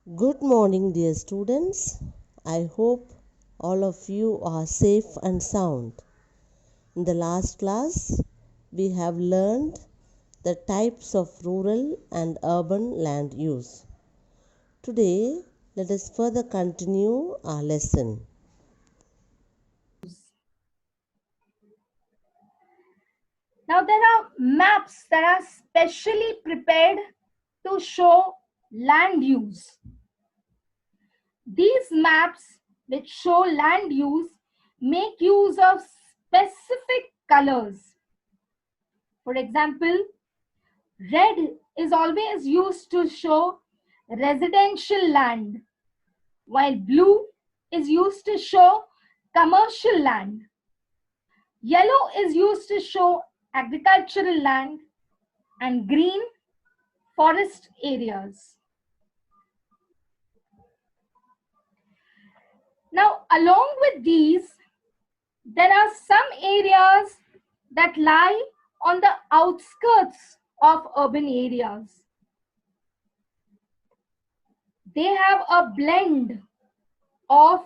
Good morning, dear students. I hope all of you are safe and sound. In the last class, we have learned the types of rural and urban land use. Today, let us further continue our lesson. Now, there are maps that are specially prepared to show land use. These maps, which show land use, make use of specific colors. For example, red is always used to show residential land, while blue is used to show commercial land. Yellow is used to show agricultural land, and green forest areas. Now, along with these, there are some areas that lie on the outskirts of urban areas. They have a blend of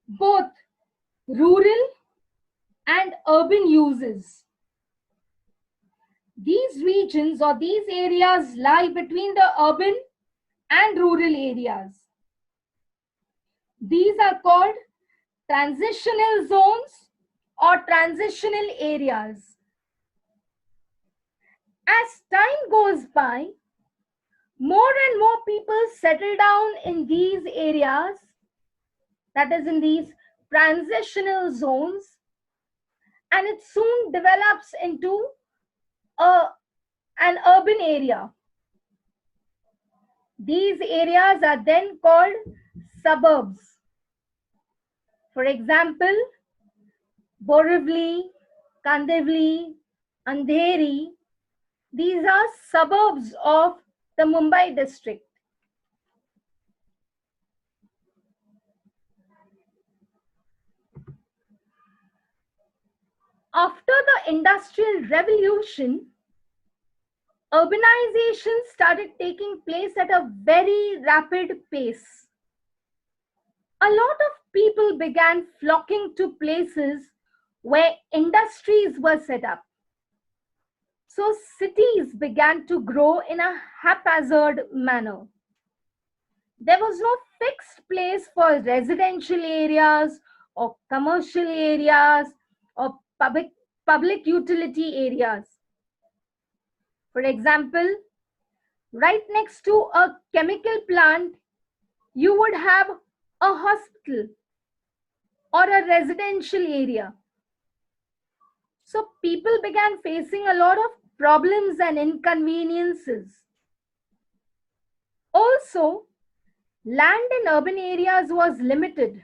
both rural and urban uses. These regions or these areas lie between the urban and rural areas. These are called transitional zones or transitional areas. As time goes by, more and more people settle down in these areas, that is, in these transitional zones, and it soon develops into an urban area. These areas are then called suburbs. For example, Borivali, Kandivali, Andheri, these are suburbs of the Mumbai district. After the Industrial Revolution, urbanization started taking place at a very rapid pace. A lot of people began flocking to places where industries were set up. So cities began to grow in a haphazard manner. There was no fixed place for residential areas or commercial areas or public utility areas. For example, right next to a chemical plant, you would have a hospital or a residential area. So people began facing a lot of problems and inconveniences. Also, land in urban areas was limited,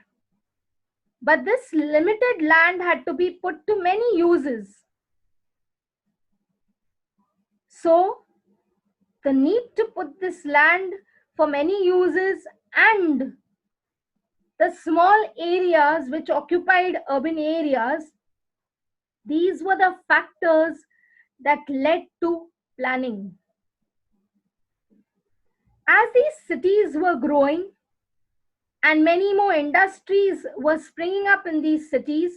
but this limited land had to be put to many uses. So, the need to put this land for many uses and the small areas which occupied urban areas, these were the factors that led to planning. As these cities were growing and many more industries were springing up in these cities,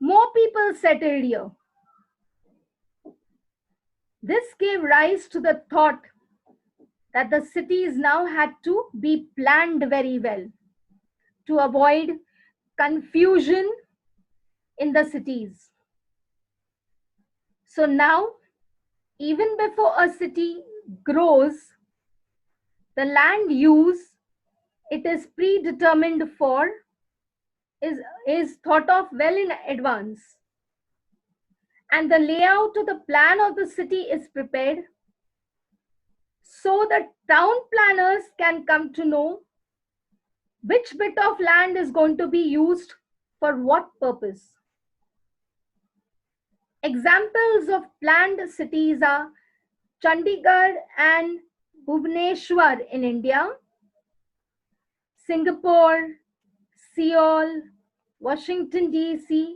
more people settled here. This gave rise to the thought that the cities now had to be planned very well to avoid confusion in the cities. So now, even before a city grows, the land use it is predetermined for is thought of well in advance, and the layout of the plan of the city is prepared so the town planners can come to know which bit of land is going to be used for what purpose. Examples of planned cities are Chandigarh and Bhubaneswar in India, Singapore, Seoul, Washington DC,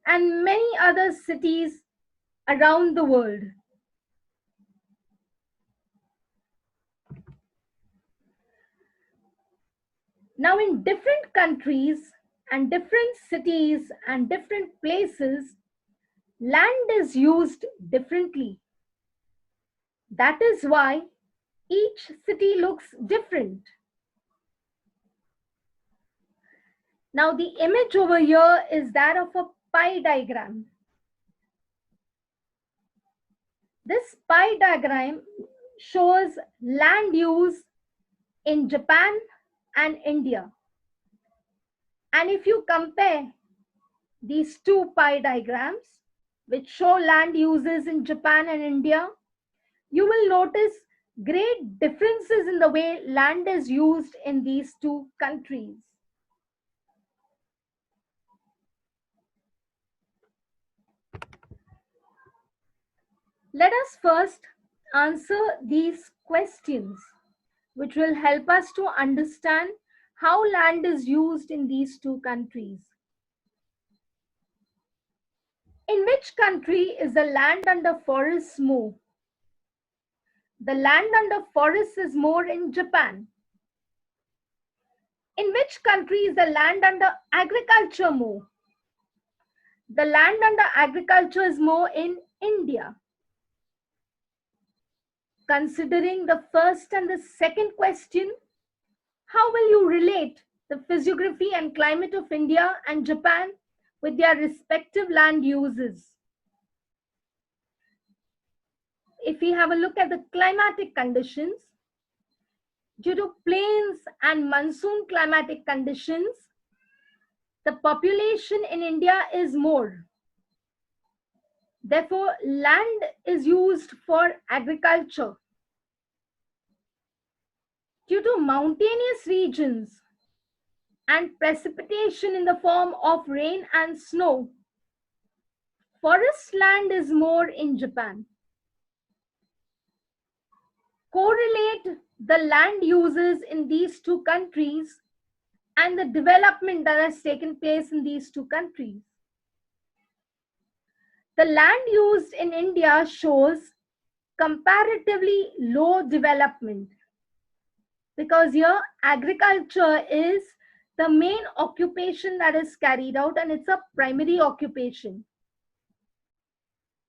and many other cities around the world. Now, in different countries and different cities and different places, land is used differently. That is why each city looks different. Now, the image over here is that of a pie diagram. This pie diagram shows land use in Japan and India. And if you compare these two pie diagrams, which show land uses in Japan and India, you will notice great differences in the way land is used in these two countries. Let us first answer these questions, which will help us to understand how land is used in these two countries. In which country is the land under forests more? The land under forests is more in Japan. In which country is the land under agriculture more? The land under agriculture is more in India. Considering the first and the second question, how will you relate the physiography and climate of India and Japan with their respective land uses? If we have a look at the climatic conditions, due to plains and monsoon climatic conditions, the population in India is more. Therefore, land is used for agriculture. Due to mountainous regions and precipitation in the form of rain and snow, forest land is more in Japan. Correlate the land uses in these two countries and the development that has taken place in these two countries. The land used in India shows comparatively low development because here agriculture is the main occupation that is carried out and it's a primary occupation.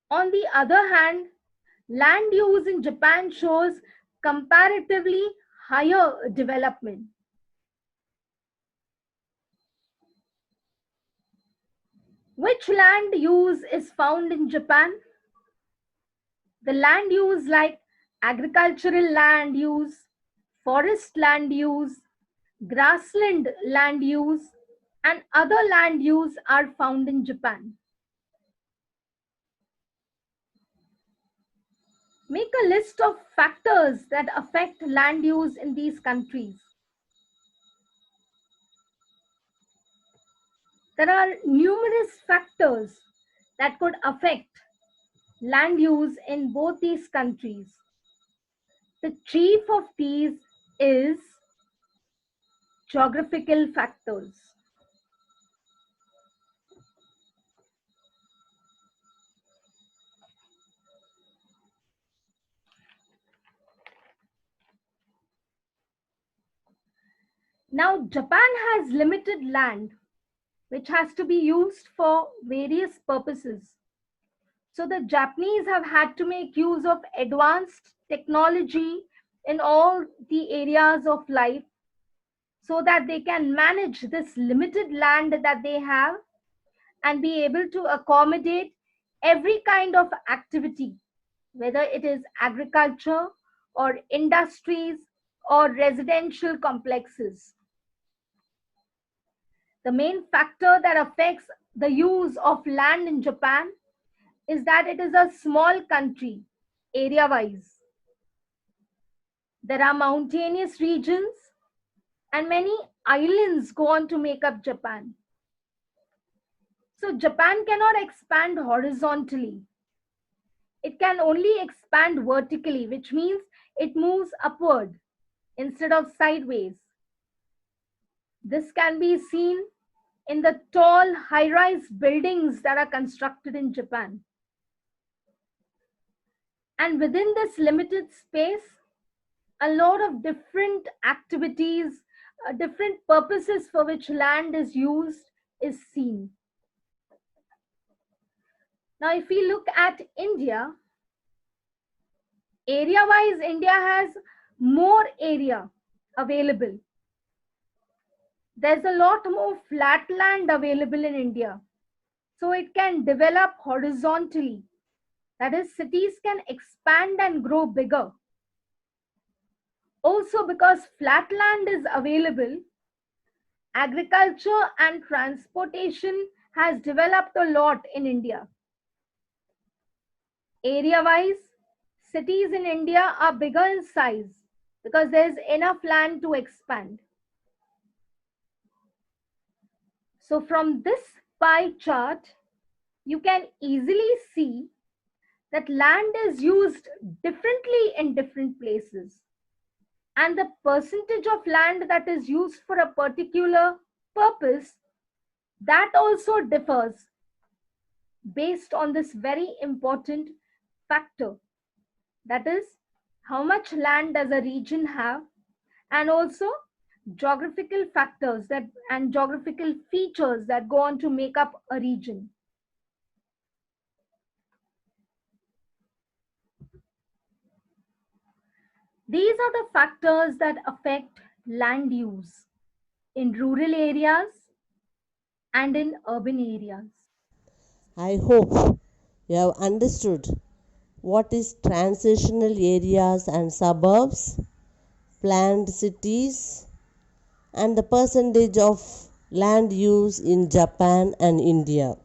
On the other hand, land use in Japan shows comparatively higher development. Which land use is found in Japan? The land use like agricultural land use, forest land use, grassland land use, and other land use are found in Japan. Make a list of factors that affect land use in these countries. There are numerous factors that could affect land use in both these countries. The chief of these is geographical factors. Now, Japan has limited land which has to be used for various purposes. So the Japanese have had to make use of advanced technology in all the areas of life so that they can manage this limited land that they have and be able to accommodate every kind of activity, whether it is agriculture or industries or residential complexes. The main factor that affects the use of land in Japan is that it is a small country area wise. There are mountainous regions and many islands go on to make up Japan. So Japan cannot expand horizontally. It can only expand vertically, which means it moves upward instead of sideways. This can be seen in the tall high-rise buildings that are constructed in Japan. And within this limited space, a lot of different activities, different purposes for which land is used is seen. Now, if we look at India, area wise, India has more area available. There's a lot more flat land available in India. So it can develop horizontally. That is, cities can expand and grow bigger. Also, because flat land is available, agriculture and transportation has developed a lot in India. Area wise, cities in India are bigger in size because there's enough land to expand. So, from this pie chart, you can easily see that land is used differently in different places. And the percentage of land that is used for a particular purpose, that also differs based on this very important factor. That is, how much land does a region have, and also geographical factors that and geographical features that go on to make up a region. These are the factors that affect land use in rural areas and in urban areas. I hope you have understood what is transitional areas and suburbs, planned cities, and the percentage of land use in Japan and India.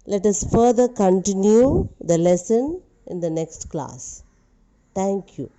Let us further continue the lesson in the next class. Thank you.